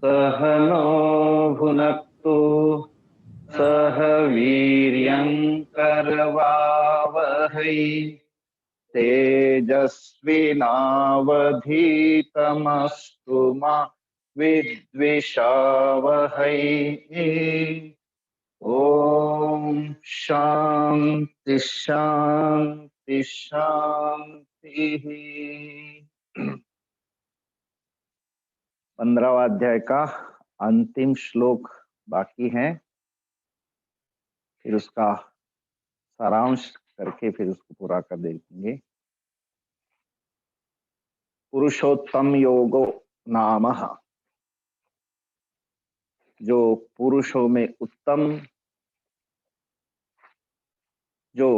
सह नो भुनक्तु सह वीर्यं करवावहै तेजस्विनावधीतमस्तु मा विद्विषावहै। ओम शांति शांति शांति। 15वां अध्याय का अंतिम श्लोक बाकी है, फिर उसका सारांश करके फिर उसको पूरा कर देंगे। पुरुषोत्तम योगो नामः, जो पुरुषों में उत्तम, जो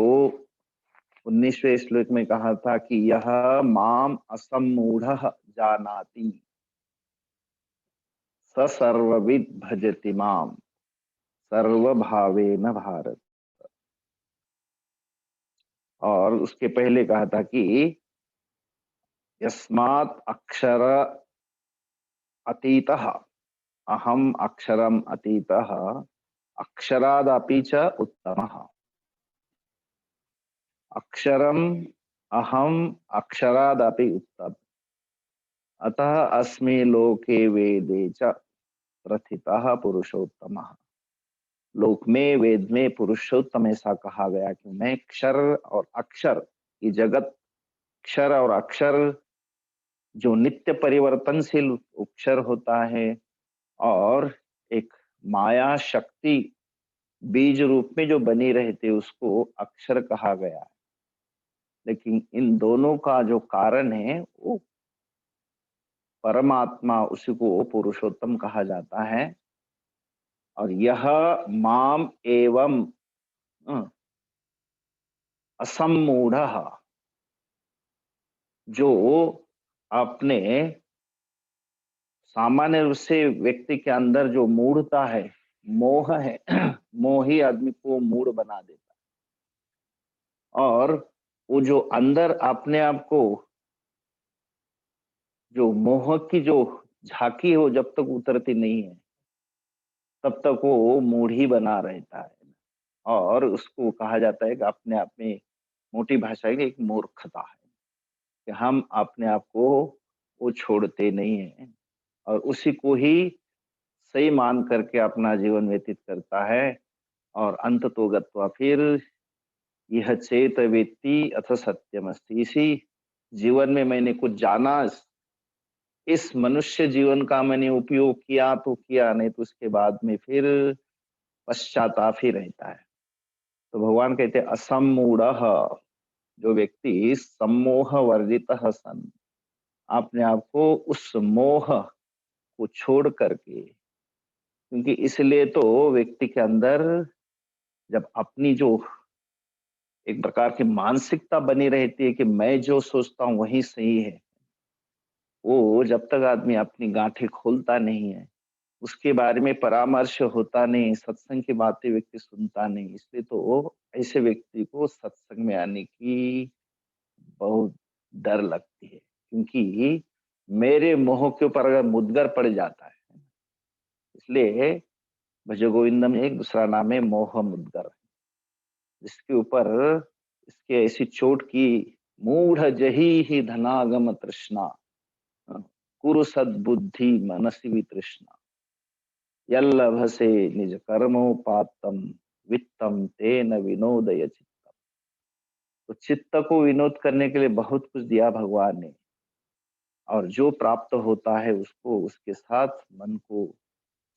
19वें श्लोक में कहा था कि यह माम असम्मूढ़ः जानाति स सर्वविद भजति माम सर्वभावेन भारत। और उसके पहले कहा था कि यस्मात् अक्षर अतीतः अहम अक्षरम अतीतः अक्षरादपि च उत्तमः। अक्षरम अहम अक्षरादपि उत्तम, अतः अस्मि लोके वेदे च प्रथितः पुरुषोत्तमः। लोक में, वेद में पुरुषोत्तम ऐसा कहा गया कि मैं क्षर और अक्षर, ये जगत क्षर और अक्षर जो नित्य परिवर्तनशील अक्षर होता है और एक माया शक्ति बीज रूप में जो बनी रहती उसको अक्षर कहा गया है। लेकिन इन दोनों का जो कारण है वो परमात्मा, उसी को पुरुषोत्तम कहा जाता है। और यह माम एवं असम्मूढ़, जो अपने सामान्य रूप से व्यक्ति के अंदर जो मूढ़ता है, मोह है, मोह ही आदमी को मूढ़ बना देता है। और वो जो अंदर अपने आप को, जो मोह की जो झांकी हो जब तक उतरती नहीं है तब तक वो मूढ़ ही बना रहता है। और उसको कहा जाता है कि अपने आप में, मोटी भाषा की एक मूर्खता है कि हम अपने आप को वो छोड़ते नहीं है और उसी को ही सही मान करके अपना जीवन व्यतीत करता है। और अंत तो गत्वा फिर यह चेत वेत्ति अथ सत्यमस्ति, इसी जीवन में मैंने कुछ जाना, इस मनुष्य जीवन का मैंने उपयोग किया तो किया, नहीं तो उसके बाद में फिर पश्चाताप ही रहता है। तो भगवान कहते हैं असम्मूढ़, जो व्यक्ति सम्मोह वर्जित सन, अपने आप को उस मोह को छोड़ करके, क्योंकि इसलिए तो व्यक्ति के अंदर जब अपनी जो एक प्रकार की मानसिकता बनी रहती है कि मैं जो सोचता हूं वही सही है, वो जब तक आदमी अपनी गांठें खोलता नहीं है, उसके बारे में परामर्श होता नहीं, सत्संग की बातें व्यक्ति सुनता नहीं, इसलिए तो ऐसे व्यक्ति को सत्संग में आने की बहुत डर लगती है। क्योंकि मेरे मोह के ऊपर अगर मुद्गर पड़ जाता है, इसलिए भज गोविंदम एक दूसरा नाम है मोह मुद्गर, जिसके ऊपर इसके ऐसी चोट की, मूढ़ जही ही धनागम तृष्णा कुरु सद्बुद्धि मनसी वितृष्णा यल्लभसे निज कर्मोपातम वित्तम तेन विनोदय चित्तम। तो चित्त को विनोद करने के लिए बहुत कुछ दिया भगवान ने, और जो प्राप्त होता है उसको, उसके साथ मन को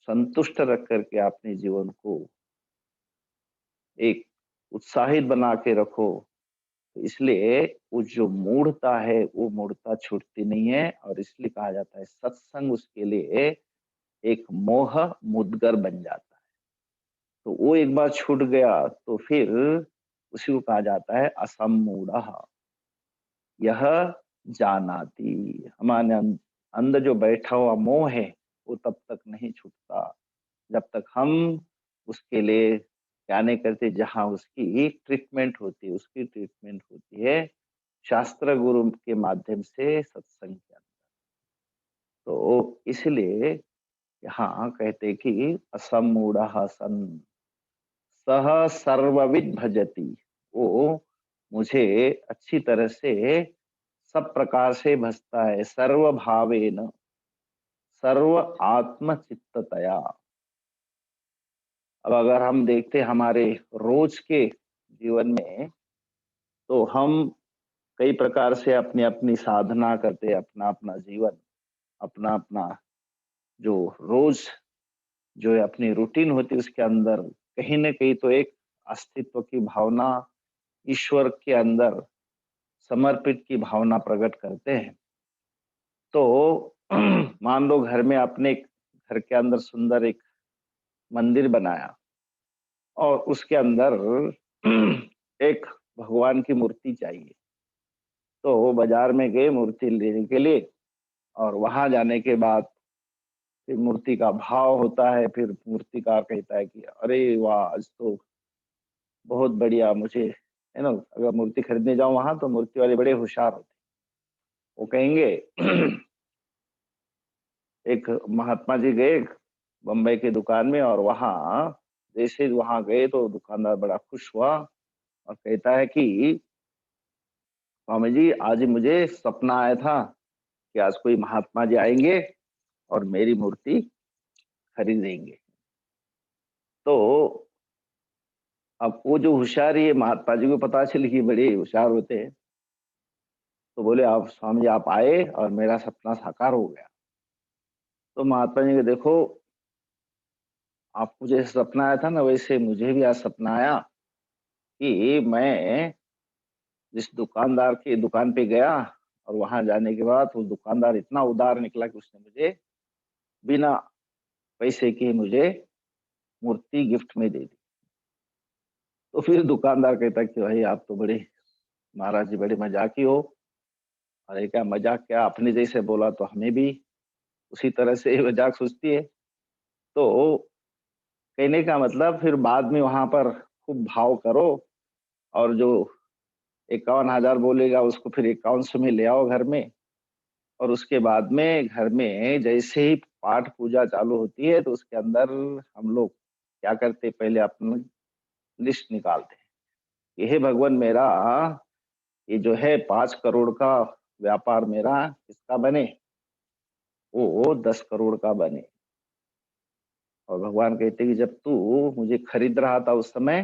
संतुष्ट रख करके अपने जीवन को एक उत्साहित बना के रखो। तो इसलिए वो जो मूढ़ता है वो मूढ़ता छूटती नहीं है, और इसलिए कहा जाता है सत्संग उसके लिए एक मोह मुद्गर बन जाता है। तो वो एक बार छूट गया तो फिर उसी को कहा जाता है असम्मूढ़। यह जानाति, हमारे अंदर जो बैठा हुआ मोह है वो तब तक नहीं छूटता जब तक हम उसके लिए क्या नहीं करते, जहां उसकी ट्रीटमेंट होती है, उसकी ट्रीटमेंट होती है शास्त्र गुरु के माध्यम से सत्संग के अंदर। तो इसलिए यहाँ कहते कि असम्मूढ़ः सन् सह सर्वविद भजति। वो मुझे अच्छी तरह से सब प्रकार से भजता है, सर्व भावेन, सर्व आत्मचित्ततया। अब अगर हम देखते हमारे रोज के जीवन में, तो हम कई प्रकार से अपनी अपनी साधना करते, अपना अपना जीवन, अपना अपना जो रोज जो है अपनी रूटीन होती है, उसके अंदर कहीं न कहीं तो एक अस्तित्व की भावना, ईश्वर के अंदर समर्पित की भावना प्रकट करते हैं। तो मान लो घर में अपने घर के अंदर सुंदर एक मंदिर बनाया और उसके अंदर एक भगवान की मूर्ति चाहिए। तो वो बाजार में गए मूर्ति लेने के लिए, और वहां जाने के बाद फिर मूर्ति का भाव होता है, फिर मूर्तिकार कहता है कि अरे वाह, आज तो बहुत बढ़िया, मुझे है ना, अगर मूर्ति खरीदने जाऊं वहां तो मूर्ति वाले बड़े होशियार होते हैं। वो कहेंगे एक महात्मा जी गए बम्बई की दुकान में, और वहां जैसे वहां गए तो दुकानदार बड़ा खुश हुआ और कहता है कि स्वामी जी, आज मुझे सपना आया था कि आज कोई महात्मा जी आएंगे और मेरी मूर्ति खरीदेंगे। तो अब वो जो होशियारी है, महात्मा जी को पता चली कि बड़े होशियार होते हैं, तो बोले आप स्वामी जी आप आए और मेरा सपना साकार हो गया। तो महात्मा जी ने देखो, आपको जैसे सपना आया था ना, वैसे मुझे भी आज सपना आया कि मैं जिस दुकानदार की दुकान पे गया, और वहां जाने के बाद वो दुकानदार इतना उदार निकला कि उसने मुझे बिना पैसे के मुझे मूर्ति गिफ्ट में दे दी। तो फिर दुकानदार कहता कि भाई आप तो बड़े, महाराज जी बड़े मजाकी हो। अरे क्या मजाक, क्या आपने जैसे बोला तो हमें भी उसी तरह से मजाक सोचती है। तो कहने का मतलब फिर बाद में वहां पर खूब भाव करो, और जो 51,000 बोलेगा उसको फिर 5100 में ले आओ घर में। और उसके बाद में घर में जैसे ही पाठ पूजा चालू होती है, तो उसके अंदर हम लोग क्या करते, पहले अपनी लिस्ट निकालते हैं। ये भगवान मेरा, ये जो है 5 करोड़ का व्यापार मेरा किसका बने, वो 10 करोड़ का बने। और भगवान कहते कि जब तू मुझे खरीद रहा था उस समय,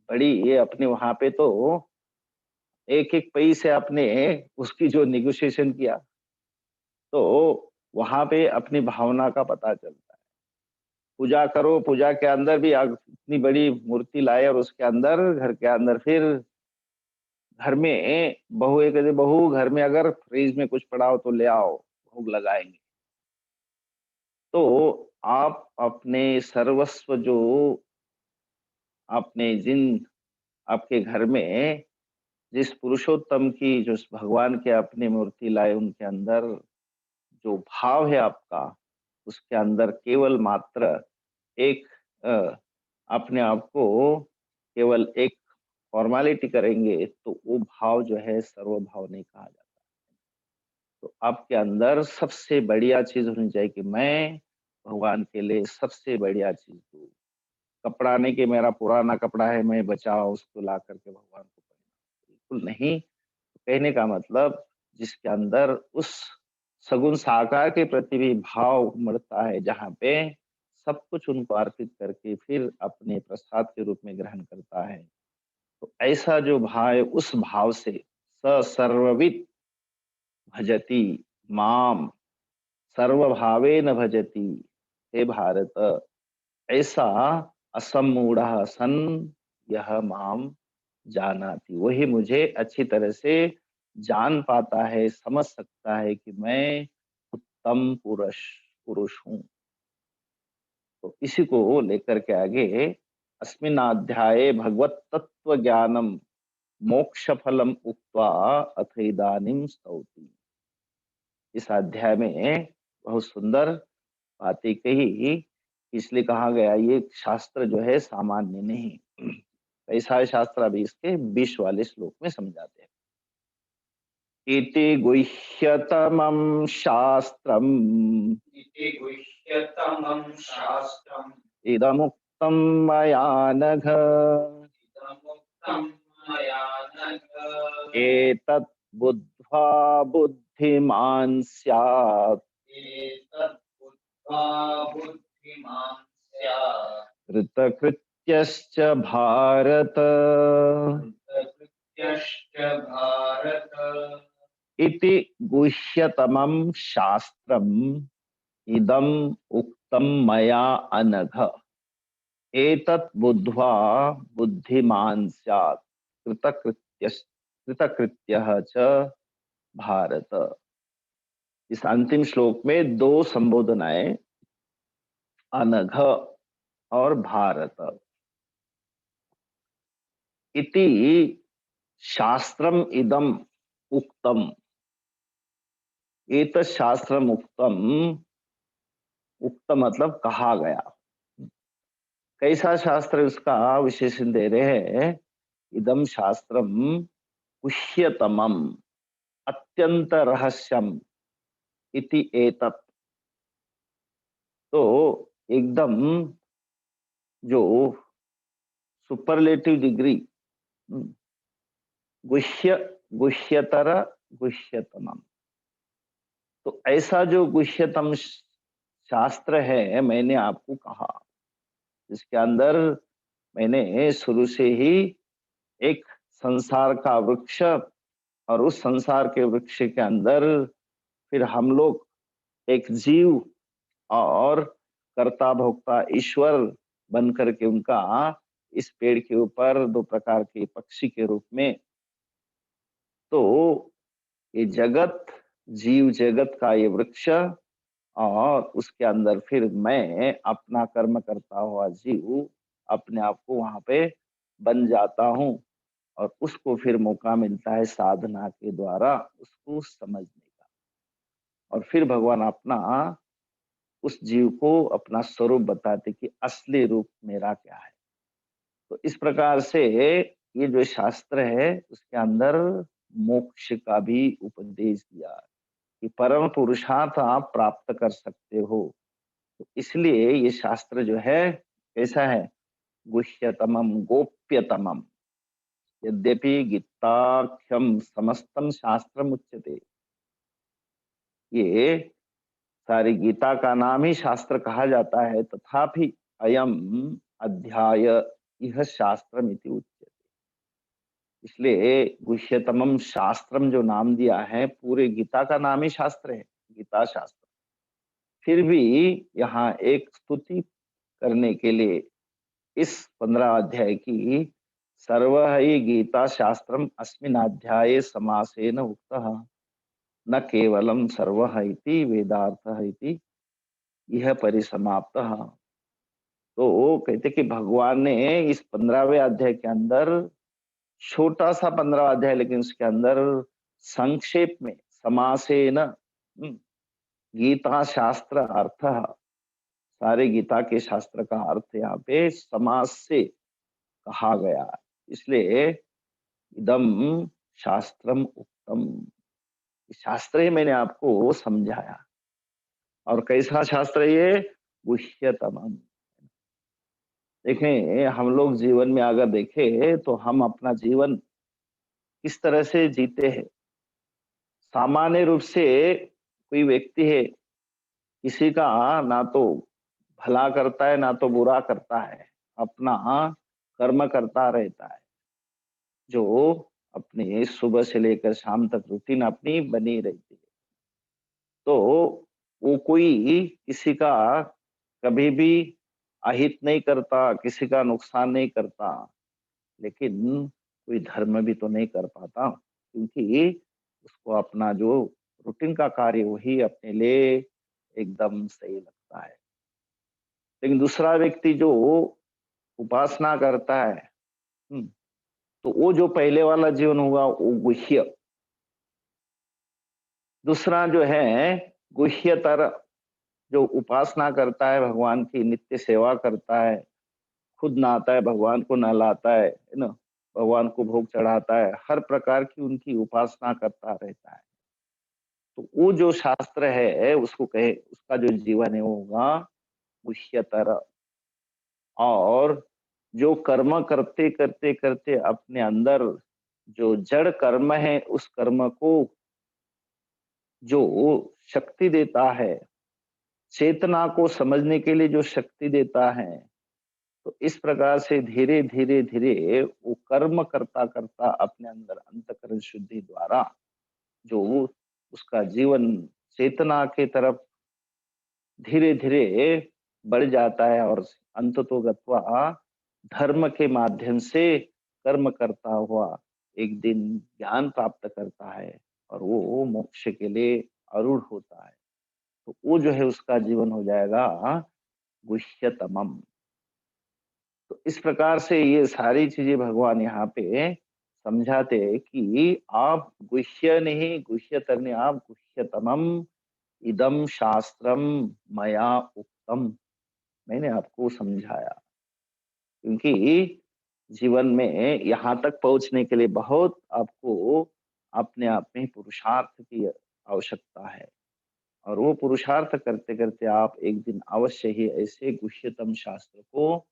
बड़ी ये अपने वहां पे तो एक एक पैसे आपने उसकी जो निगोशिएशन किया, तो वहां पे अपनी भावना का पता चलता है। पूजा करो, पूजा के अंदर भी इतनी बड़ी मूर्ति लाए, और उसके अंदर घर के अंदर फिर घर में बहू ये कहते, बहू घर में अगर फ्रिज में कुछ पड़ा हो तो ले आओ, भोग लगाएंगे। तो आप अपने सर्वस्व जो आपने जिन आपके घर में जिस पुरुषोत्तम की जो भगवान के अपनी मूर्ति लाए, उनके अंदर जो भाव है आपका, उसके अंदर केवल मात्र एक अ, अपने आप को केवल एक फॉर्मेलिटी करेंगे, तो वो भाव जो है सर्व भाव नहीं कहा जाता। तो आपके अंदर सबसे बढ़िया चीज होनी चाहिए कि मैं भगवान के लिए सबसे बढ़िया चीज दूँ। कपड़ा नहीं कि मेरा पुराना कपड़ा है मैं बचाओ उसको ला करके भगवान को पहनाओ, बिल्कुल नहीं। कहने का मतलब जिसके अंदर उस सगुण साकार के प्रति भी भाव उमड़ता है, जहाँ पे सब कुछ उनको अर्पित करके फिर अपने प्रसाद के रूप में ग्रहण करता है। तो ऐसा जो भाव है, उस भाव से स सर्वविद भजति माम, सर्वभावेन भजति। हे भारत, ऐसा असमूढ़ सन यह माम जानाति, वही मुझे अच्छी तरह से जान पाता है, समझ सकता है कि मैं उत्तम पुरुष पुरुष हूँ। तो इसी को लेकर के आगे अस्मिन् अध्याये भगवत तत्व ज्ञानम मोक्ष फलम उक्त्वा अथ इदानीं स्तौति। इस अध्याय में बहुत सुंदर बातें कही, इसलिए कहा गया ये शास्त्र जो है सामान्य नहीं। ऐसा शास्त्र अभी इसके 20 वाले श्लोक में समझाते हैं। इति गुह्यतमं शास्त्रम् गुह्यतमं शास्त्रम् इदमुक्तं मया नघ। इदमुक्तं मया नघ। एतत् बुद्ध्वा बुद्धिमान् स्यात्। एतत् बुद्ध्वा बुद्धिमान् स्यात्। कृतकृत्यश्च भारत। कृतकृत्यश्च भारत। इति गुह्यतमं शास्त्रम् इदम् उक्तं मया अनघ। एतत् बुद्ध्वा बुद्धिमान् स्यात्। कृतकृत्यः च भारत। इस अंतिम श्लोक में दो संबोधनाएं, अनघ और भारत। इति शास्त्रम इदम उक्तम। एतत् शास्त्रम उक्तम, उक्त मतलब कहा गया। कैसा शास्त्र, उसका विशेषण दे रहे हैं। इदम शास्त्रम गुह्यतमम, अत्यंत रहस्यम, इति एतत्। तो एकदम जो सुपरलेटिव डिग्री, गुह्य, गुह्यतर, गुह्यतमम। तो ऐसा जो गुह्यतम शास्त्र है, मैंने आपको कहा, जिसके अंदर मैंने शुरू से ही एक संसार का वृक्ष, और उस संसार के वृक्ष के अंदर फिर हम लोग एक जीव और कर्ता भोक्ता ईश्वर बन करके उनका इस पेड़ के ऊपर दो प्रकार के पक्षी के रूप में। तो ये जगत, जीव जगत का ये वृक्ष, और उसके अंदर फिर मैं अपना कर्म करता हुआ जीव अपने आप को वहां पे बन जाता हूँ, और उसको फिर मौका मिलता है साधना के द्वारा उसको समझने का, और फिर भगवान अपना उस जीव को अपना स्वरूप बताते कि असली रूप मेरा क्या है। तो इस प्रकार से ये जो शास्त्र है उसके अंदर मोक्ष का भी उपदेश दिया कि परम पुरुषार्थ आप प्राप्त कर सकते हो। तो इसलिए ये शास्त्र जो है कैसा है, गुह्यतमम गोप्यतमम। यद्यपि गीताख्यम समस्तम शास्त्रम उच्यते, ये सारी गीता का नाम ही शास्त्र कहा जाता है, तथापि अयम अध्याय यह शास्त्रम इति उच्यते। इसलिए गुह्यतमम शास्त्रम जो नाम दिया है, पूरे गीता का नाम ही शास्त्र है, गीता शास्त्र। फिर भी यहाँ एक स्तुति करने के लिए इस 15 अध्याय की, सर्व ही गीता शास्त्रम अस्मिन् अध्याये समासेन उक्तः, न केवलम सर्व इति वेदार्थ इति यह परिसमाप्त। तो वो कहते कि भगवान ने इस 15वें अध्याय के अंदर, छोटा सा 15वां अध्याय, लेकिन उसके अंदर संक्षेप में समासेन, गीता शास्त्र अर्थ, सारे गीता के शास्त्र का अर्थ यहाँ पे समास से कहा गया। इसलिए इदम शास्त्रम उक्तम, शास्त्र ही मैंने आपको समझाया। और कैसा शास्त्र ये, गुह्यतमम। देखें, हम लोग जीवन में अगर देखें तो हम अपना जीवन किस तरह से जीते हैं। सामान्य रूप से कोई व्यक्ति है, किसी का ना तो भला करता है ना तो बुरा करता है, अपना कर्म करता रहता है, जो अपने सुबह से लेकर शाम तक रूटीन अपनी बनी रहती है। तो वो कोई किसी का कभी भी अहित नहीं करता, किसी का नुकसान नहीं करता, लेकिन कोई धर्म भी तो नहीं कर पाता, क्योंकि उसको अपना जो रूटीन का कार्य वही अपने लिए एकदम सही लगता है। लेकिन दूसरा व्यक्ति जो उपासना करता है, तो वो जो पहले वाला जीवन हुआ वो गुह्य। दूसरा जो है गुह्यतर, जो उपासना करता है, भगवान की नित्य सेवा करता है, खुद नहाता है, भगवान को नहलाता है ना, भगवान को भोग चढ़ाता है, हर प्रकार की उनकी उपासना करता रहता है। तो वो जो शास्त्र है उसको कहे, उसका जो जीवन है वो होगा गुह्यतर। और जो कर्म करते करते करते अपने अंदर जो जड़ कर्म है उस कर्म को जो शक्ति देता है, चेतना को समझने के लिए जो शक्ति देता है, तो इस प्रकार से धीरे धीरे धीरे वो कर्म करता करता अपने अंदर अंतःकरण शुद्धि द्वारा जो उसका जीवन चेतना के तरफ धीरे धीरे बढ़ जाता है और अंततो गत्वा धर्म के माध्यम से कर्म करता हुआ एक दिन ज्ञान प्राप्त करता है और वो मोक्ष के लिए अरूढ़ होता है। तो वो जो है उसका जीवन हो जाएगा गुह्यतमम। तो इस प्रकार से ये सारी चीजें भगवान यहाँ पे समझाते हैं कि आप गुह्य नहीं गुह्यतर नहीं, आप गुह्यतमम इदम शास्त्रम मया उक्तम, मैंने आपको समझाया। क्योंकि जीवन में यहाँ तक पहुंचने के लिए बहुत आपको अपने आप में पुरुषार्थ की आवश्यकता है। और वो पुरुषार्थ करते करते आप एक दिन अवश्य ही ऐसे गुह्यतम शास्त्र को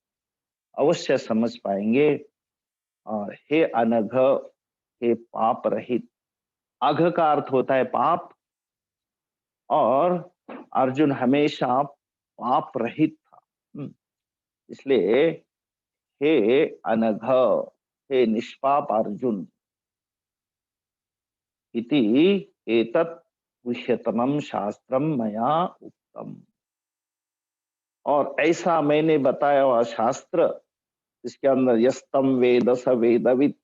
अवश्य समझ पाएंगे। और हे अनघ, हे पाप रहित, अघ का अर्थ होता है पाप, और अर्जुन हमेशा पाप रहित था। इसलिए हे अनघ, हे निष्पाप अर्जुन, इति एतत् गुह्यतमं शास्त्रम मया उक्तम। और ऐसा मैंने बताया हुआ शास्त्र जिसके अंदर यस्तम वेद स वेदवित्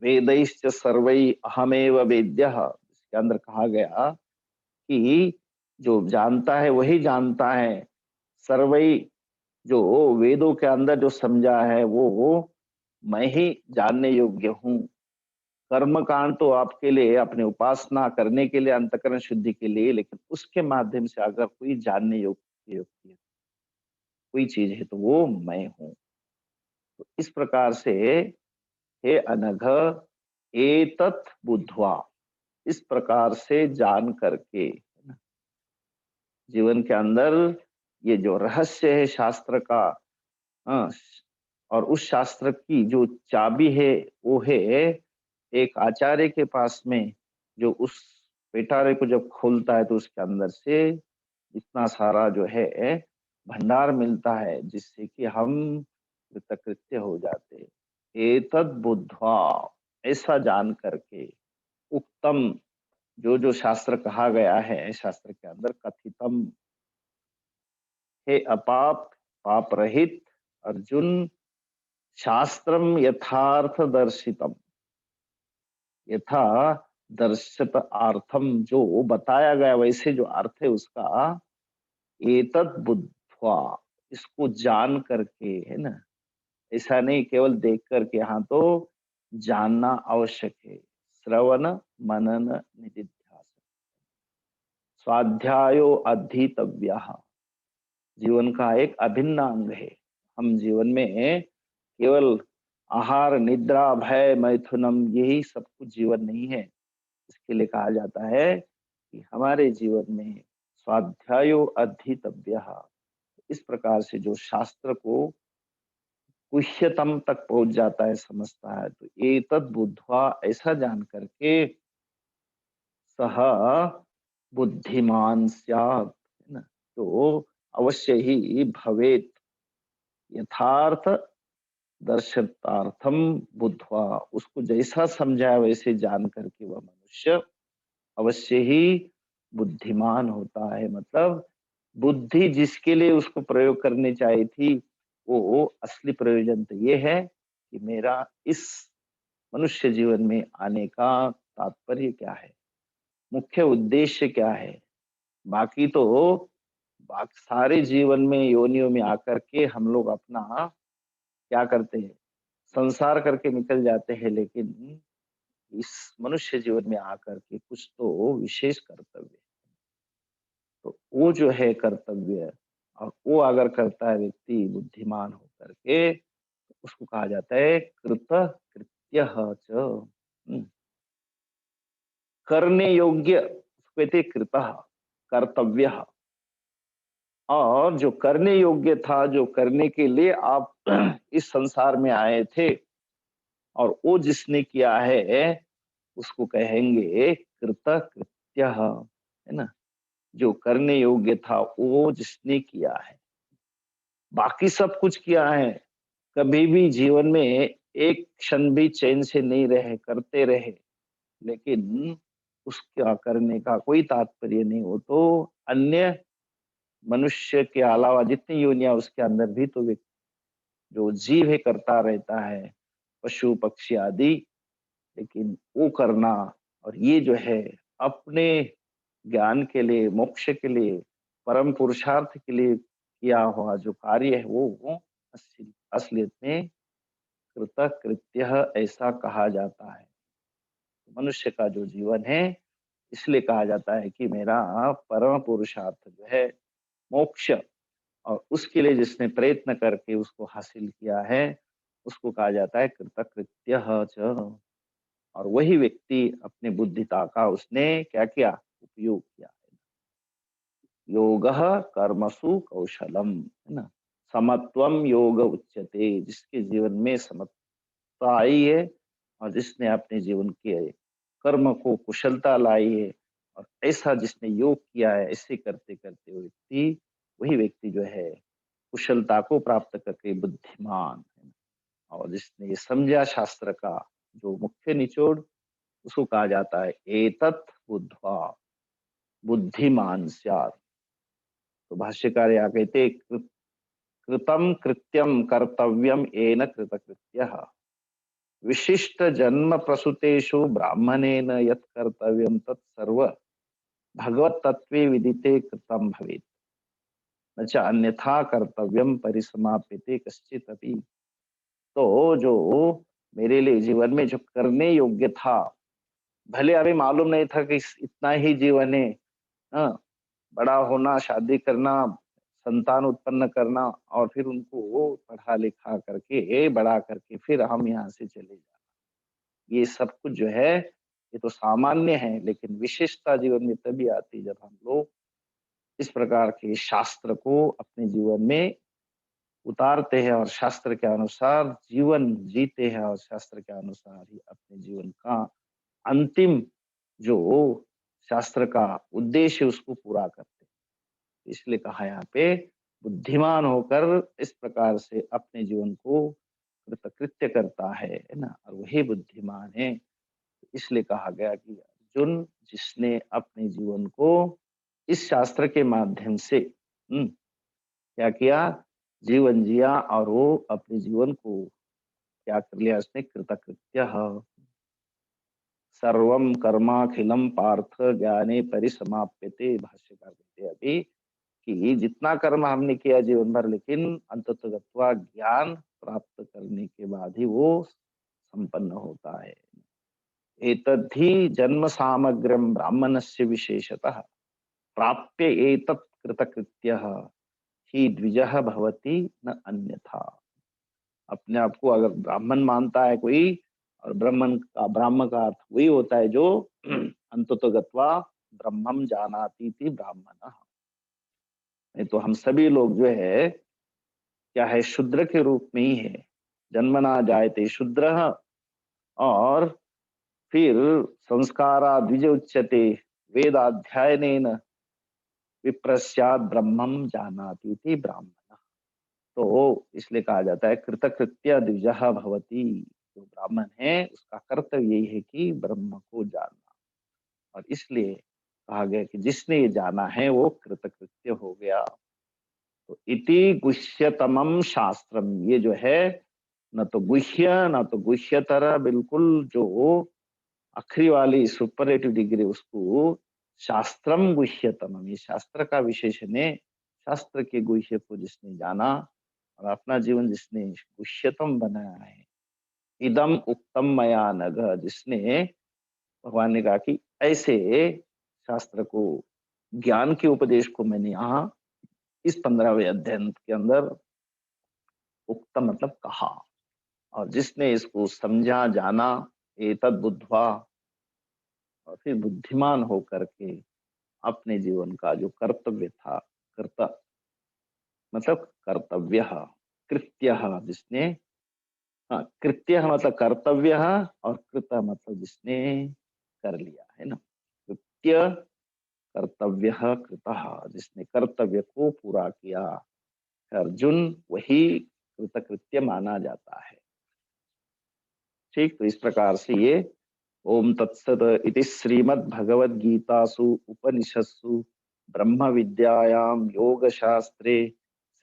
वेदैश्च सर्वै अहमेव वेद्यः, इसके अंदर कहा गया कि जो जानता है वही जानता है, सर्वै, जो वेदों के अंदर जो समझा है वो मैं ही जानने योग्य हूँ। कर्म कांड तो आपके लिए अपने उपासना करने के लिए, अंतःकरण शुद्धि के लिए, लेकिन उसके माध्यम से अगर कोई जानने योग्य कोई चीज है तो वो मैं हूँ। तो इस प्रकार से हे अनघ, एतत् बुद्ध्वा, इस प्रकार से जान करके जीवन के अंदर ये जो रहस्य है शास्त्र का, हाँ, और उस शास्त्र की जो चाबी है वो है एक आचार्य के पास में, जो उस पिटारे को जब खोलता है तो उसके अंदर से इतना सारा जो है भंडार मिलता है जिससे कि हम कृतकृत्य हो जाते हैं। एतद बुद्ध्वा, ऐसा जान करके, उक्तम, जो जो शास्त्र कहा गया है शास्त्र के अंदर, कथितम, हे अपाप पाप रहित अर्जुन, शास्त्रम यथार्थ दर्शितम, यथा दर्शित अर्थम, जो बताया गया वैसे जो अर्थ है उसका, एतत् बुद्ध्वा, इसको जान करके, है ना, ऐसा नहीं केवल देख करके, हाँ, तो जानना आवश्यक है। श्रवण मनन निधिध्यासन, स्वाध्यायो अधीतव्य, जीवन का एक अभिन्न अंग है। हम जीवन में केवल आहार निद्रा भय मैथुनम यही सब कुछ जीवन नहीं है। इसके लिए कहा जाता है कि हमारे जीवन में स्वाध्यायो अधीतव्य, इस प्रकार से जो शास्त्र को गुह्यतम तक पहुंच जाता है, समझता है, तो एतद बुद्ध्वा, ऐसा जान करके, सह बुद्धिमान स्यात्, है ना, तो अवश्य ही भवेत यथार्थ दर्शनार्थम बुद्ध्वा, उसको जैसा समझाया वैसे जान करके वह मनुष्य अवश्य ही बुद्धिमान होता है। मतलब बुद्धि जिसके लिए उसको प्रयोग करनी चाहिए थी, वो असली प्रयोजन तो ये है कि मेरा इस मनुष्य जीवन में आने का तात्पर्य क्या है, मुख्य उद्देश्य क्या है। बाकी तो बाकी सारे जीवन में योनियों में आकर के हम लोग अपना क्या करते हैं, संसार करके निकल जाते हैं, लेकिन इस मनुष्य जीवन में आकर के कुछ तो विशेष कर्तव्य, तो वो जो है कर्तव्य, और वो अगर करता है व्यक्ति बुद्धिमान होकर के, तो उसको कहा जाता है कृत कृत्य च, करने योग्य, भुक्वेते कृतः कर्तव्यः। और जो करने योग्य था, जो करने के लिए आप इस संसार में आए थे, और वो जिसने किया है उसको कहेंगे कृतकृत्यः, है ना? जो करने योग्य था वो जिसने किया है। बाकी सब कुछ किया है, कभी भी जीवन में एक क्षण भी चैन से नहीं रहे, करते रहे, लेकिन उसका करने का कोई तात्पर्य नहीं हो तो अन्य मनुष्य के अलावा जितनी योनियां उसके अंदर भी तो जो जीव है करता रहता है, पशु पक्षी आदि। लेकिन वो करना, और ये जो है अपने ज्ञान के लिए, मोक्ष के लिए, परम पुरुषार्थ के लिए किया हुआ जो कार्य है वो असलियत में कृतकृत्य ऐसा कहा जाता है। मनुष्य का जो जीवन है इसलिए कहा जाता है कि मेरा परम पुरुषार्थ जो है मोक्ष, और उसके लिए जिसने प्रयत्न करके उसको हासिल किया है उसको कहा जाता है कृतकृत्य च। और वही व्यक्ति अपने बुद्धिता का उसने क्या किया, उपयोग किया। योग कर्मसु कौशलम, है ना? समत्वम योग उच्यते, जिसके जीवन में समत्वता आई है और जिसने अपने जीवन के कर्म को कुशलता लाई है, और ऐसा जिसने योग किया है, ऐसे करते करते वो व्यक्ति, वही व्यक्ति जो है कुशलता को प्राप्त करके बुद्धिमान है। और जिसने ये समझा शास्त्र का जो मुख्य निचोड़, उसको कहा जाता है एतत् बुद्ध्वा बुद्धिमान स्यात्। तो भाष्यकार यहाँ कहते हैं, कृतम कृत्यम कर्तव्यम येन कृतकृत्यः विशिष्ट जन्म प्रसूतेषु ब्राह्मणेन यत् कर्तव्यम तत् सर्व भगवत तत्वे विदिते कृतम भवेत्, न च अन्यथा कर्तव्यम परिसमाप्यते कश्चित् अपि। तो जो मेरे लिए जीवन में जो करने योग्य था, भले अभी मालूम नहीं था कि इतना ही जीवन है, हाँ, बड़ा होना, शादी करना, संतान उत्पन्न करना, और फिर उनको पढ़ा लिखा करके बड़ा करके फिर हम यहाँ से चले जाना, ये सब कुछ जो है ये तो सामान्य है। लेकिन विशेषता जीवन में तभी आती जब हम लोग इस प्रकार के शास्त्र को अपने जीवन में उतारते हैं और शास्त्र के अनुसार जीवन जीते हैं, और शास्त्र के अनुसार ही अपने जीवन का अंतिम जो शास्त्र का उद्देश्य है उसको पूरा करते हैं। इसलिए कहा यहाँ पे बुद्धिमान होकर इस प्रकार से अपने जीवन को कृतकृत्य करता है ना, और वही बुद्धिमान है। इसलिए कहा गया कि अर्जुन, जिसने अपने जीवन को इस शास्त्र के माध्यम से क्या किया, जीवन जिया, और वो अपने जीवन को क्या कर लिया उसने, कृतकृत्य। सर्वम कर्माखिलम पार्थ ज्ञाने परिसमाप्यते, भाष्यकार कहते हैं अभी कि जितना कर्म हमने किया जीवन भर, लेकिन अंततः ज्ञान प्राप्त करने के बाद ही वो संपन्न होता है। एतद्धि जन्म सामग्रम ब्राह्मणस्य विशेषतः प्राप्य एतत् कृतकृत्यः ही द्विजः भवति न अन्यथा। अपने आप को अगर ब्राह्मण मानता है कोई, और ब्राह्मण का अर्थ वही होता है जो अंततो गत्वा ब्रह्मम जानाति इति ब्राह्मणः। नहीं तो हम सभी लोग जो है क्या है, शूद्र के रूप में ही है। जन्मना जायते शूद्र, और फिर संस्कारा द्विज उच्यते वेदाध्ययनेन विप्रस्यात् ब्रह्मम जानाति इति ब्राह्मण। तो इसलिए कहा जाता है कृतकृत्य द्विजः भवति, जो ब्राह्मण है उसका कर्तव्य यही है कि ब्रह्म को जानना। और इसलिए कहा गया कि जिसने ये जाना है वो कृतकृत्य हो गया। तो इति गुह्यतमम शास्त्रम, ये जो है न तो गुह्य न तो गुह्यतर, बिल्कुल जो आखिरी वाली सुपरलेटिव डिग्री उसको शास्त्रम गुह्यतमम, ये शास्त्र का विशेषण है। शास्त्र के गुह्य को जिसने जाना और अपना जीवन जिसने गुह्यतम बनाया है, इदम उक्तम मया नघ, जिसने, भगवान ने कहा कि ऐसे शास्त्र को, ज्ञान के उपदेश को मैंने यहाँ इस 15वें अध्ययन के अंदर उक्तम मतलब कहा, और जिसने इसको समझा जाना, एतद बुद्धवा, और फिर बुद्धिमान होकर के अपने जीवन का जो कर्तव्य था, कर्ता मतलब कर्तव्य, कृत्य जिसने, हाँ, कृत्य मतलब कर्तव्य और कृत मतलब जिसने कर लिया है ना। कृत्य कर्तव्य कृतः, जिसने कर्तव्य को पूरा किया, अर्जुन वही कृतकृत्य माना जाता है। ठीक, तो इस प्रकार से ये ओम तत्सत इति श्रीमद् भगवद गीतासु उपनिषत्सु ब्रह्म विद्यायां योग शास्त्रे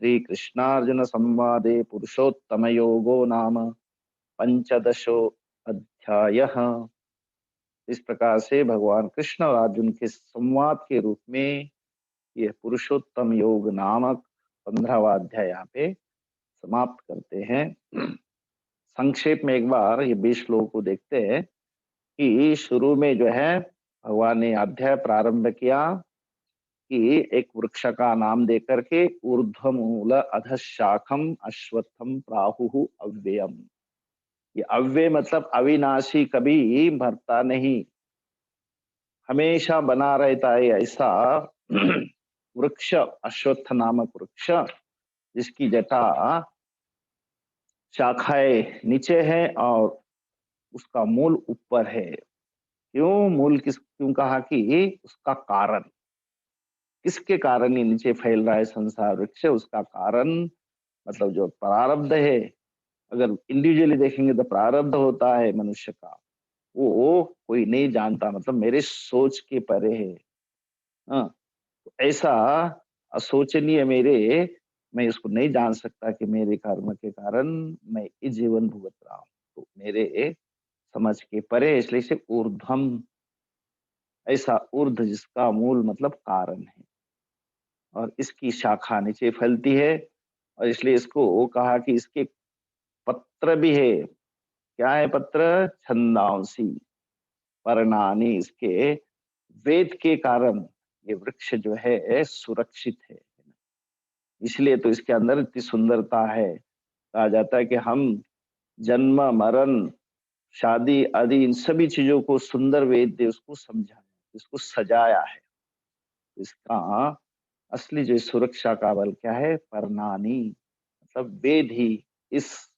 श्री कृष्णार्जुन संवादे पुरुषोत्तम योगो नाम पंचदशो अध्यायः। इस प्रकार से भगवान कृष्ण और अर्जुन के संवाद के रूप में यह पुरुषोत्तम योग नामक 15वां अध्याय यहाँ पे समाप्त करते हैं। संक्षेप में एक बार ये 20 श्लोक को देखते हैं कि शुरू में जो है भगवान ने अध्याय प्रारंभ किया कि एक वृक्ष का नाम देकर के ऊर्ध्वमूल अधशाखम अश्वत्थम प्राहुः अव्ययम। ये अव्यय मतलब अविनाशी, कभी मरता नहीं, हमेशा बना रहता है, ऐसा वृक्ष अश्वत्थ नामक वृक्ष, जिसकी जटा शाखाएं नीचे है और उसका मूल ऊपर है। क्यों मूल क्यों कहा कि उसका कारण, किसके कारण ये नीचे फैल रहा है संसार वृक्ष, उसका कारण मतलब जो प्रारब्ध है। अगर इंडिविजुअली देखेंगे तो प्रारब्ध होता है मनुष्य का, वो कोई नहीं जानता, मतलब मेरे सोच के परे है। हाँ, तो ऐसा असोचनीय मेरे, मैं इसको नहीं जान सकता कि मेरे कर्म के कारण मैं इस जीवन भुगत रहा हूँ, तो मेरे समझ के परे, इसलिए से ऊर्ध्वम, ऐसा ऊर्ध जिसका मूल मतलब कारण है और इसकी शाखा नीचे फैलती है, और इसलिए इसको कहा कि इसके पत्र भी है। क्या है पत्र? छंदांसी पर्णानि, इसके वेद के कारण ये वृक्ष जो है सुरक्षित है। इसलिए तो इसके अंदर इतनी सुंदरता है। कहा जाता है कि हम जन्म मरण शादी आदि इन सभी चीजों को सुंदर वेद ने उसको समझाया, इसको सजाया है। इसका असली जो सुरक्षा का बल क्या है? पर्णानी, मतलब वेद ही इस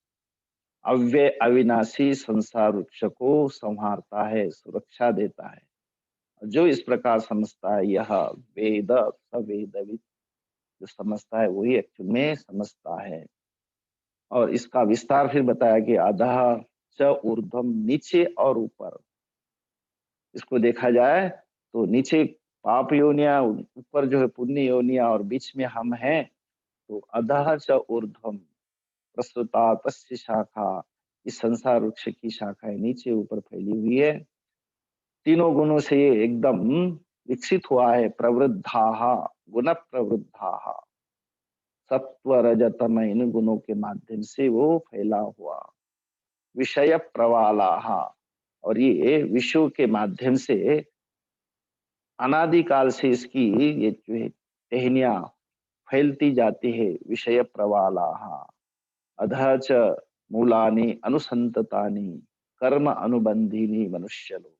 अव्यय अविनाशी संसार वृक्ष को संहारता है, सुरक्षा देता है। जो इस प्रकार समझता है यह वेद, सवेदविद, जो समझता है वही एक्चुअल में समझता है। और इसका विस्तार फिर बताया कि अधः च ऊर्ध्वम, नीचे और ऊपर। इसको देखा जाए तो नीचे पाप योनिया, ऊपर जो है पुण्य योनिया, और बीच में हम हैं। तो अधः च ऊर्ध्वम प्रस्तुता तस्य शाखा, इस संसार वृक्ष की शाखाएं नीचे ऊपर फैली हुई है। तीनों गुणों से ये एकदम विकसित हुआ है। प्रवृद्धा, गुण प्रवृद्धा, सत्व रजतम, इन गुणों के माध्यम से वो फैला हुआ। विषय प्रवाला, और ये विषयों के माध्यम से अनादिकाल से इसकी ये जो है टहनियां फैलती जाती है। विषय प्रवाला, अधः च मूलानि अनुसंततानि कर्म अनुबंधिनी मनुष्य लोग,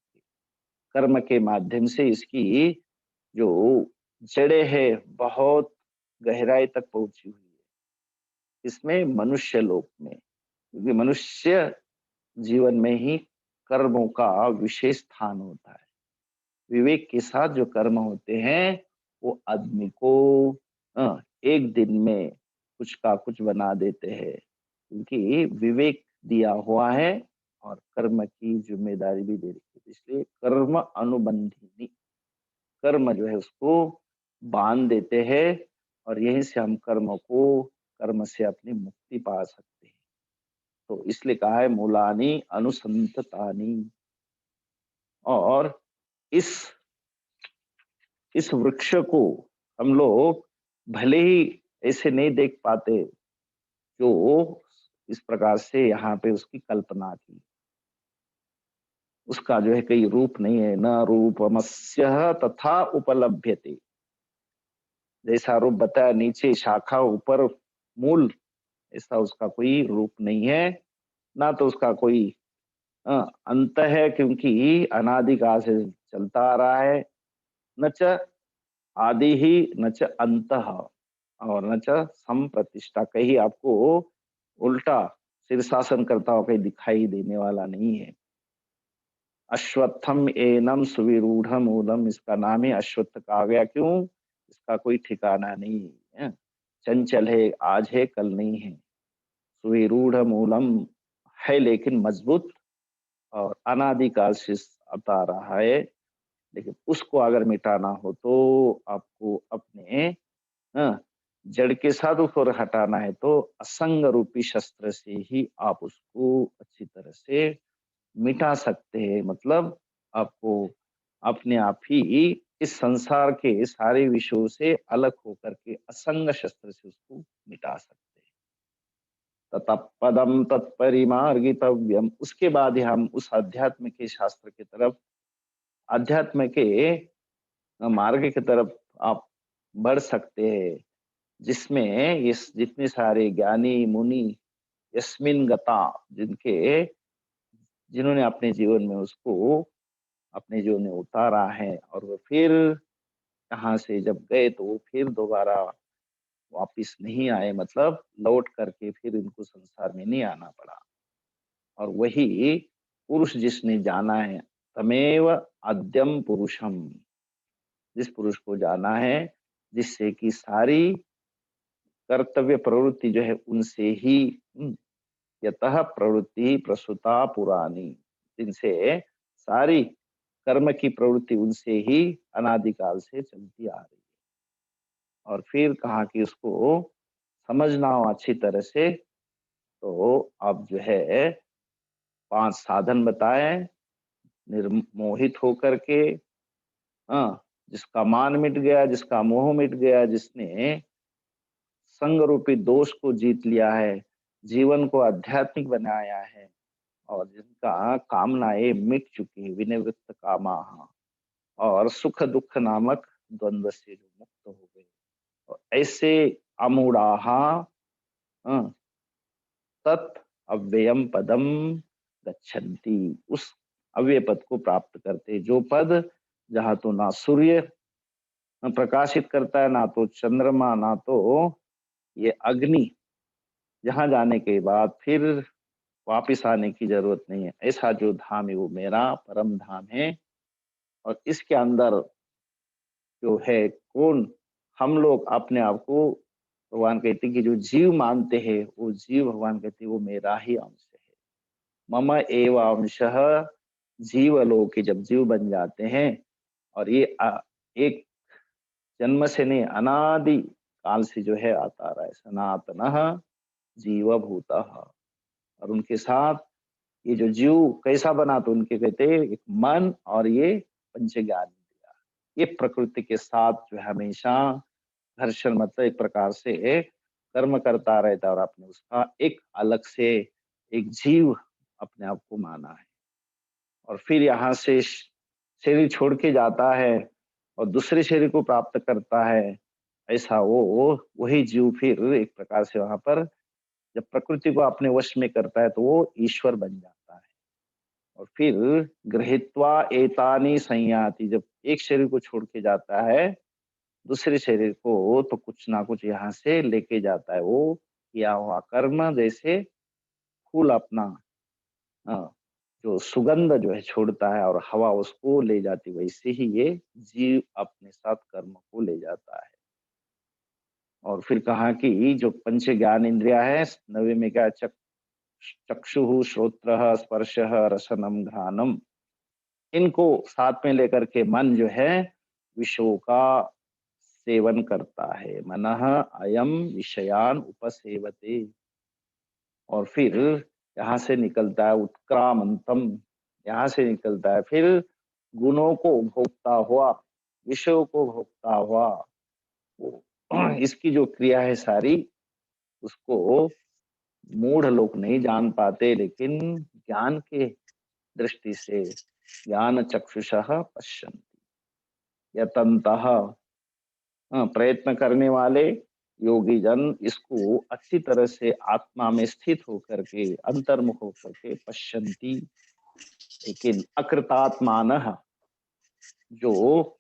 कर्म के माध्यम से इसकी जो जड़ें है बहुत गहराई तक पहुंची हुई है, इसमें मनुष्य लोक में, क्योंकि मनुष्य जीवन में ही कर्मों का विशेष स्थान होता है। विवेक के साथ जो कर्म होते हैं वो आदमी को एक दिन में कुछ का कुछ बना देते हैं, क्योंकि विवेक दिया हुआ है और कर्म की जिम्मेदारी भी दे रखी है। इसलिए कर्म अनुबंधिनी, कर्म जो है उसको बांध देते हैं, और यहीं से हम कर्म से अपनी मुक्ति पा सकते हैं। तो इसलिए कहा है मूलानी अनुसंततानी। और इस वृक्ष को हम लोग भले ही ऐसे नहीं देख पाते, जो इस प्रकार से यहाँ पे उसकी कल्पना की, उसका जो है कई रूप नहीं है। न रूपमस्य तथा उपलभ्यते, जैसा रूप बताया नीचे शाखा ऊपर मूल, ऐसा उसका कोई रूप नहीं है, ना तो उसका कोई अंत है, क्योंकि अनादिकाल से चलता आ रहा है। न च आदि ही न च अंतः और न च संप्रतिष्ठा। कहीं आपको उल्टा शीर्षासन करता हुआ कहीं दिखाई देने वाला नहीं है। अश्वत्थम एनम सुविरूढ़ मूलम, इसका नाम ही अश्वत्थ कहा गया। क्यों? इसका कोई ठिकाना नहीं है, चंचल है, आज है कल नहीं है। सुविरूढ़ मूलम है लेकिन मजबूत और अनादिकाल से आता रहा है। लेकिन उसको अगर मिटाना हो तो आपको अपने जड़ के साथ उसको हटाना है तो असंग रूपी शस्त्र से ही आप उसको अच्छी तरह से मिटा सकते हैं। मतलब आपको अपने आप ही इस संसार के सारे विषयों से अलग होकर के असंग शस्त्र से उसको मिटा सकते हैं। ततः पदम तत्परिमार्गितव्यम, उसके बाद ही हम उस अध्यात्म के शास्त्र की तरफ, अध्यात्म के मार्ग की तरफ आप बढ़ सकते हैं, जिसमें इस जितने सारे ज्ञानी मुनि यस्मिन गता, जिनके जिन्होंने अपने जीवन में उसको अपने जीवन में उतारा है और वो फिर यहाँ से जब गए तो वो फिर दोबारा वापिस नहीं आए, मतलब लौट करके फिर इनको संसार में नहीं आना पड़ा। और वही पुरुष जिसने जाना है, तमेव आद्यम पुरुषम, जिस पुरुष को जाना है जिससे कि सारी कर्तव्य प्रवृत्ति जो है उनसे ही यतः प्रवृत्ति प्रसूता पुरानी, जिनसे सारी कर्म की प्रवृत्ति उनसे ही अनादिकाल से चलती आ रही है। और फिर कहा कि उसको समझना हो अच्छी तरह से तो अब जो है 5 साधन बताए, निर्मोहित होकर के, जिसका मान मिट गया, जिसका मोह मिट गया, जिसने संग रूपी दोष को जीत लिया है, जीवन को आध्यात्मिक बनाया है और जिनका कामनाएं मिट चुकी है, विनिवृत्त कामाः, और सुख दुख नामक द्वंद्व से जो मुक्त हो गए, और ऐसे अमूढ़ाहा तत् अव्ययम पदम गच्छन्ति, उस अव्यय पद को प्राप्त करते, जो पद जहाँ तो ना सूर्य प्रकाशित करता है, ना तो चंद्रमा, ना तो ये अग्नि, जहाँ जाने के बाद फिर वापिस आने की जरूरत नहीं है, ऐसा जो धाम है वो मेरा परम धाम है। और इसके अंदर जो है कौन, हम लोग अपने आप को, भगवान कहते हैं कि जो जीव मानते हैं वो जीव, भगवान कहते हैं वो मेरा ही अंश है। मम एव अंशः जीवलोके, जब जीव बन जाते हैं और ये एक जन्म से नहीं अनादि काल से जो है आता रहा है, सनातनः जीवभूतः। और उनके साथ ये जो जीव कैसा बना, तो उनके कहते हैं एक मन और ये पंच ज्ञान इंद्रिया, ये प्रकृति के साथ जो है हमेशा घर्षण, मतलब एक प्रकार से कर्म करता रहता है और आपने उसका एक अलग से एक जीव अपने आप को माना है। और फिर यहाँ से शरीर छोड़ के जाता है और दूसरे शरीर को प्राप्त करता है, ऐसा वो वही जीव फिर एक प्रकार से वहां पर जब प्रकृति को अपने वश में करता है तो वो ईश्वर बन जाता है। और फिर गृहीत्वा एतानि संयाति, जब एक शरीर को छोड़ के जाता है दूसरे शरीर को, तो कुछ ना कुछ यहाँ से लेके जाता है, वो किया हुआ कर्म, जैसे फूल अपना जो सुगंध जो है छोड़ता है और हवा उसको ले जाती, वैसे ही ये जीव अपने साथ कर्म को ले जाता है। और फिर कहा कि जो पंच ज्ञान इंद्रिया है, नवे में क्या, चक्षु श्रोत्र स्पर्श रसनम घ्राणम, इनको साथ में लेकर के मन जो है विषयों का सेवन करता है। मनः अयम विषयान उपसेवते। और फिर यहाँ से निकलता है उत्क्रामंतम, यहाँ से निकलता है फिर गुणों को भोगता हुआ, विषयों को भोगता हुआ, वो इसकी जो क्रिया है सारी, उसको मूढ़ लोग नहीं जान पाते, लेकिन ज्ञान के दृष्टि से ज्ञान चक्षुषः पश्यन्ति यतन्तः, प्रयत्न करने वाले योगी जन इसको अच्छी तरह से आत्मा में स्थित होकर के, अंतर्मुख होकर के पश्यन्ति। लेकिन अकृतात्मानः, जो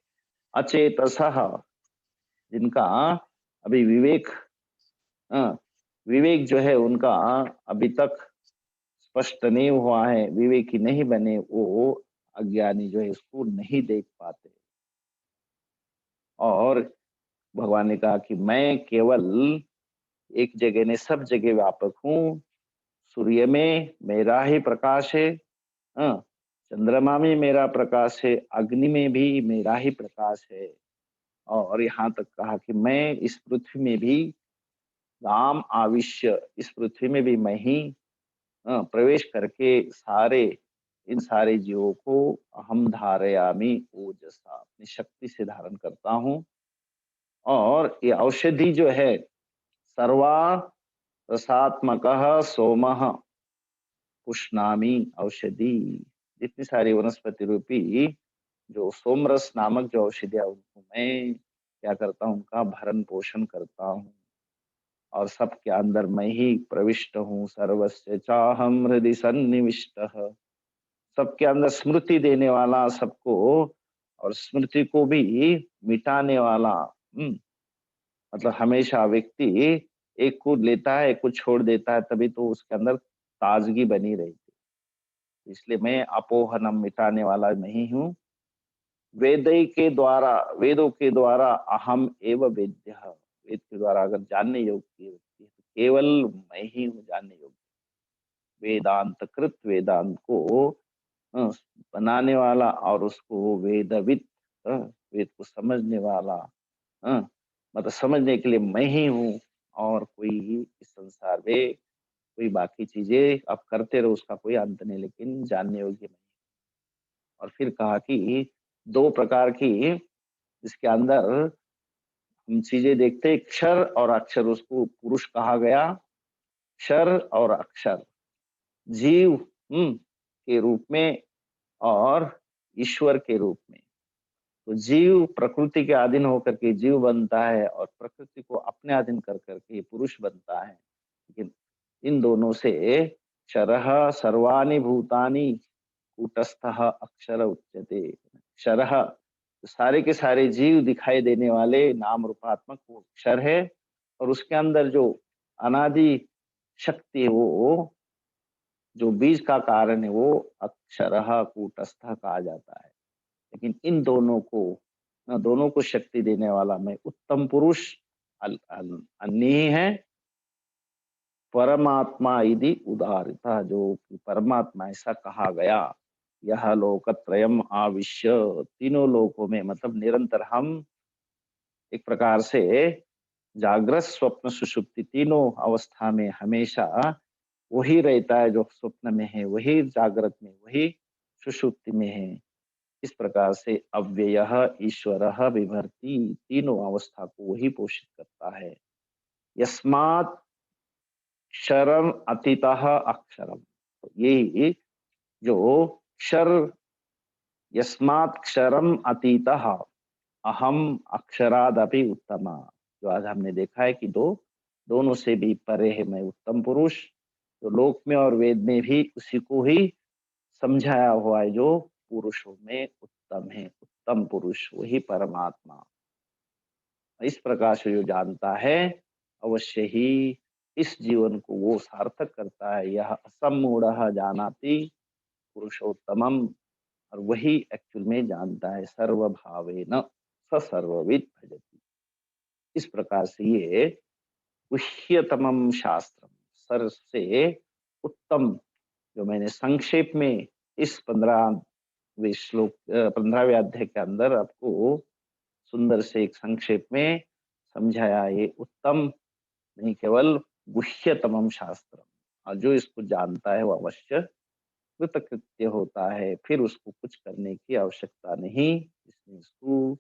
अचेतसः, जिनका अभी विवेक जो है उनका अभी तक स्पष्ट नहीं हुआ है, विवेकी नहीं बने, वो अज्ञानी जो है इसको नहीं देख पाते। और भगवान ने कहा कि मैं केवल एक जगह नहीं, सब जगह व्यापक हूँ। सूर्य में मेरा ही प्रकाश है, हाँ, चंद्रमा में मेरा प्रकाश है, अग्नि में भी मेरा ही प्रकाश है। और यहाँ तक कहा कि मैं इस पृथ्वी में भी राम आविश्य, इस पृथ्वी में भी मैं ही प्रवेश करके इन सारे जीवों को अहम धारयामि ओजसा, अपनी शक्ति से धारण करता हूँ। और ये औषधि जो है सर्वा रसात्मक सोमः पुष्णामि औषधि, जितनी सारी वनस्पति रूपी जो सोमरस नामक जो औषधियां, उनको मैं क्या करता हूँ, उनका भरण पोषण करता हूँ। और सबके अंदर मैं ही प्रविष्ट हूँ। सर्वस्य चाहम हृदि सन्निविष्टः, सबके अंदर स्मृति देने वाला, सबको और स्मृति को भी मिटाने वाला। मतलब हमेशा व्यक्ति एक को लेता है, एक को छोड़ देता है, तभी तो उसके अंदर ताजगी बनी रहती है। इसलिए मैं अपोहनम, मिटाने वाला नहीं हूँ। वेदों के द्वारा अहम एव वेद्य, वेद के द्वारा अगर जानने योग्य व्यक्ति है तो केवल मैं ही हूँ जानने योग्य। वेदांत कृत, वेदांत को अ, बनाने वाला और उसको वेदविद, वेद को समझने वाला, अ, मतलब समझने के लिए मैं ही हूँ। और कोई इस संसार में कोई बाकी चीजें आप करते रहो, उसका कोई अंत नहीं, लेकिन जानने योग्य नहीं। और फिर कहा कि दो प्रकार की इसके अंदर हम चीजें देखते हैं, क्षर और अक्षर, उसको पुरुष कहा गया। क्षर और अक्षर, जीव के रूप में और ईश्वर के रूप में। तो जीव प्रकृति के अधीन होकर के जीव बनता है, और प्रकृति को अपने अधीन कर करके ये पुरुष बनता है। लेकिन इन दोनों से क्षरः सर्वाणि भूतानि कूटस्थः अक्षर उच्यते। क्षरः, तो सारे के सारे जीव दिखाई देने वाले नाम रूपात्मक वो अक्षर है, और उसके अंदर जो अनादि शक्ति है, वो जो बीज का कारण है, वो अक्षरः कूटस्थ कहा जाता है। लेकिन इन दोनों को शक्ति देने वाला मैं उत्तम पुरुष अन्य ही है। परमात्मा यदि उदारिता, जो कि परमात्मा ऐसा कहा गया। यह लोकत्रयम आविश्य, तीनों लोकों में, मतलब निरंतर हम एक प्रकार से जागृत स्वप्न सुषुप्ति तीनों अवस्था में हमेशा वही रहता है, जो स्वप्न में है वही जागृत में, वही सुषुप्ति में है। इस प्रकार से अव्ययः ईश्वरः बिभर्ति, तीनों अवस्था को वही पोषित करता है। यस्मात् क्षरम अतीतः अक्षरम, तो यही जो क्षर, यस्मात् क्षरम अतीतः अहम अक्षरादपि उत्तमा, जो आज हमने देखा है कि दोनों से भी परे है मैं उत्तम पुरुष। जो लोक में और वेद में भी उसी को ही समझाया हुआ है, जो पुरुषों में उत्तम है, उत्तम पुरुष वही परमात्मा। इस प्रकार से जो जानता है, अवश्य ही इस जीवन को वो सार्थक करता है। यह असम्मूढ़ जानाति पुरुषोत्तमम, और वही एक्चुअल में जानता है। सर्वभावेन स सर्वविद भजति। इस प्रकार से ये गुह्यतमम शास्त्रम, सर से उत्तम, जो मैंने संक्षेप में इस 15वें अध्याय के अंदर आपको सुंदर से एक संक्षेप में समझाया। ये उत्तम नहीं, केवल गुह्यतमम शास्त्र, और जो इसको जानता है वो अवश्य कृतकृत्य होता है, फिर उसको कुछ करने की आवश्यकता नहीं, इसने इसको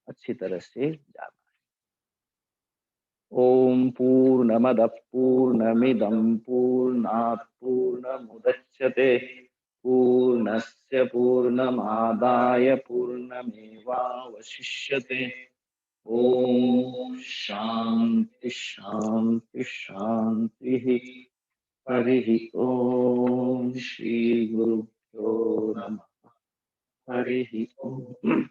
अच्छी तरह से जाना। ओम पूर्णमदः पूर्णमिदं पूर्णात् पूर्णमुदच्यते, पूर्णस्य पूर्णमादाय पूर्णमेवावशिष्यते। ओम शांति शांति शांति। हरिः ओम श्री गुरुभ्यो नमः। हरिः ओम।